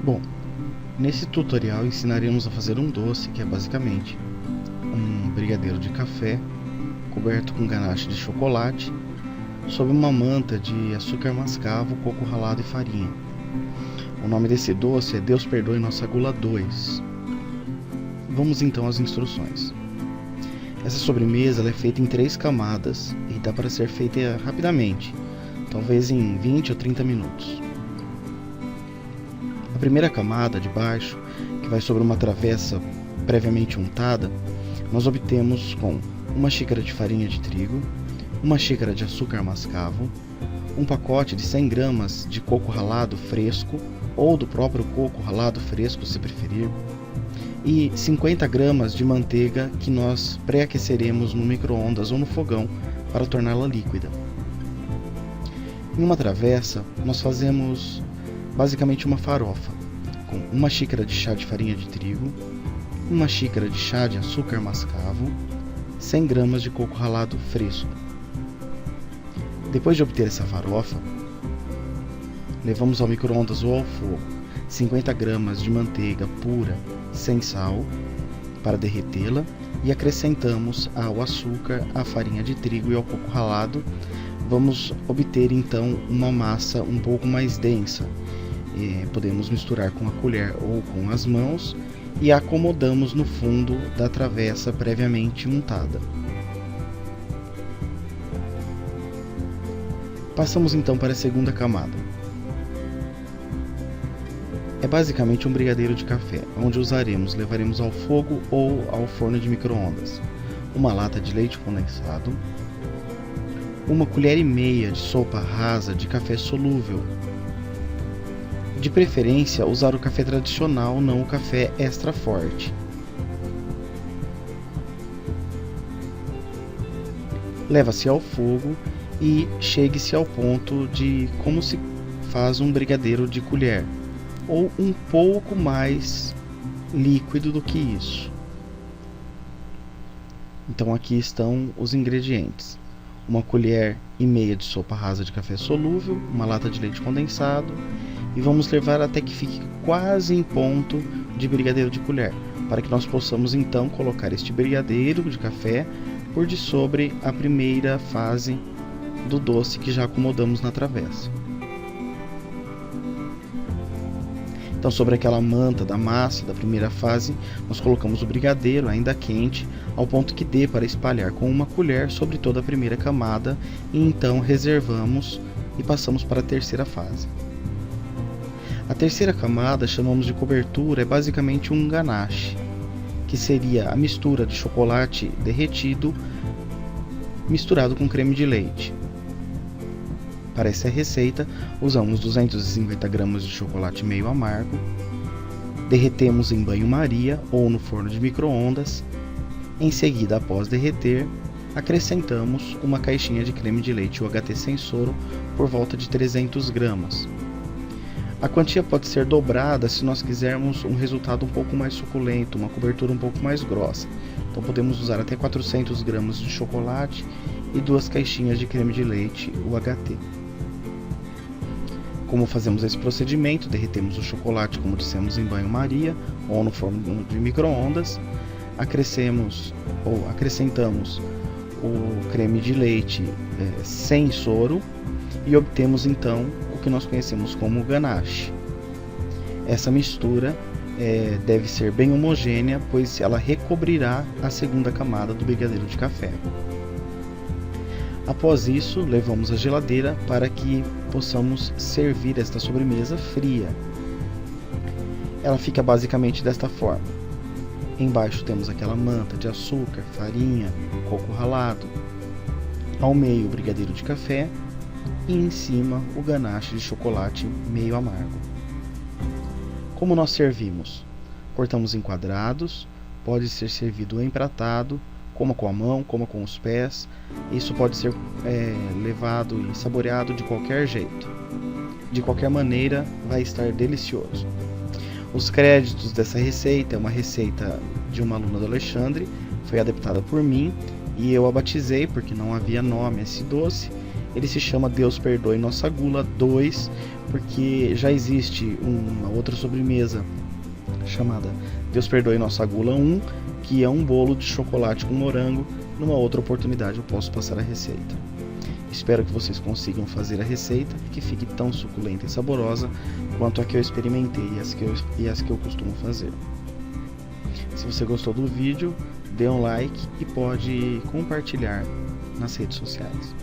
Bom, nesse tutorial ensinaremos a fazer um doce que é basicamente um brigadeiro de café coberto com ganache de chocolate sob uma manta de açúcar mascavo, coco ralado e farinha. O nome desse doce é Deus Perdoe Nossa Gula 2. Vamos então às instruções. Essa sobremesa ela é feita em 3 camadas e dá para ser feita rapidamente, talvez em 20 ou 30 minutos. A primeira camada de baixo, que vai sobre uma travessa previamente untada, nós obtemos com 1 xícara de farinha de trigo, 1 xícara de açúcar mascavo, um pacote de 100 gramas de coco ralado fresco, ou do próprio coco ralado fresco se preferir, e 50 gramas de manteiga que nós pré-aqueceremos no micro-ondas ou no fogão para torná-la líquida. Em uma travessa, nós fazemos basicamente uma farofa, com 1 xícara de chá de farinha de trigo, 1 xícara de chá de açúcar mascavo, 100 gramas de coco ralado fresco. Depois de obter essa farofa, levamos ao micro-ondas ou ao fogo 50 gramas de manteiga pura, sem sal, para derretê-la, e acrescentamos ao açúcar, à farinha de trigo e ao coco ralado. Vamos obter então uma massa um pouco mais densa. Podemos misturar com a colher ou com as mãos e acomodamos no fundo da travessa previamente untada. Passamos então para a segunda camada. É basicamente um brigadeiro de café, onde levaremos ao fogo ou ao forno de micro-ondas 1 lata de leite condensado, 1 colher e meia de sopa rasa de café solúvel. De preferência, usar o café tradicional, não o café extra forte. Leva-se ao fogo e chegue-se ao ponto de como se faz um brigadeiro de colher, ou um pouco mais líquido do que isso. Então aqui estão os ingredientes: 1 colher e meia de sopa rasa de café solúvel, 1 lata de leite condensado, e vamos levar até que fique quase em ponto de brigadeiro de colher, para que nós possamos então colocar este brigadeiro de café por de sobre a primeira fase do doce que já acomodamos na travessa. Então, sobre aquela manta da massa da primeira fase, nós colocamos o brigadeiro ainda quente, ao ponto que dê para espalhar com 1 colher sobre toda a primeira camada, e então reservamos e passamos para a terceira fase. A terceira camada chamamos de cobertura, é basicamente um ganache, que seria a mistura de chocolate derretido misturado com creme de leite. Para essa receita, usamos 250 gramas de chocolate meio amargo, derretemos em banho-maria ou no forno de micro-ondas. Em seguida, após derreter, acrescentamos 1 caixinha de creme de leite UHT sem soro por volta de 300 gramas. A quantia pode ser dobrada se nós quisermos um resultado um pouco mais suculento, uma cobertura um pouco mais grossa. Então podemos usar até 400 gramas de chocolate e 2 caixinhas de creme de leite UHT. Como fazemos esse procedimento? Derretemos o chocolate, como dissemos, em banho-maria ou no forno de micro-ondas. Acrescentamos o creme de leite sem soro e obtemos então o que nós conhecemos como ganache. Essa mistura deve ser bem homogênea, pois ela recobrirá a segunda camada do brigadeiro de café. Após isso, levamos à geladeira para que possamos servir esta sobremesa fria. Ela fica basicamente desta forma. Embaixo temos aquela manta de açúcar, farinha, coco ralado. Ao meio, o brigadeiro de café. E em cima, o ganache de chocolate meio amargo. Como nós servimos? Cortamos em quadrados, pode ser servido empratado, coma com a mão, coma com os pés. Isso pode ser levado e saboreado de qualquer jeito. De qualquer maneira, vai estar delicioso. Os créditos dessa receita é uma receita de uma aluna do Alexandre, foi adaptada por mim e eu a batizei porque não havia nome a esse doce, ele se chama Deus Perdoe Nossa Gula 2, porque já existe uma outra sobremesa chamada Deus Perdoe Nossa Gula 1, que é um bolo de chocolate com morango. Numa outra oportunidade eu posso passar a receita. Espero que vocês consigam fazer a receita e que fique tão suculenta e saborosa quanto a que eu experimentei e as que eu costumo fazer. Se você gostou do vídeo, dê um like e pode compartilhar nas redes sociais.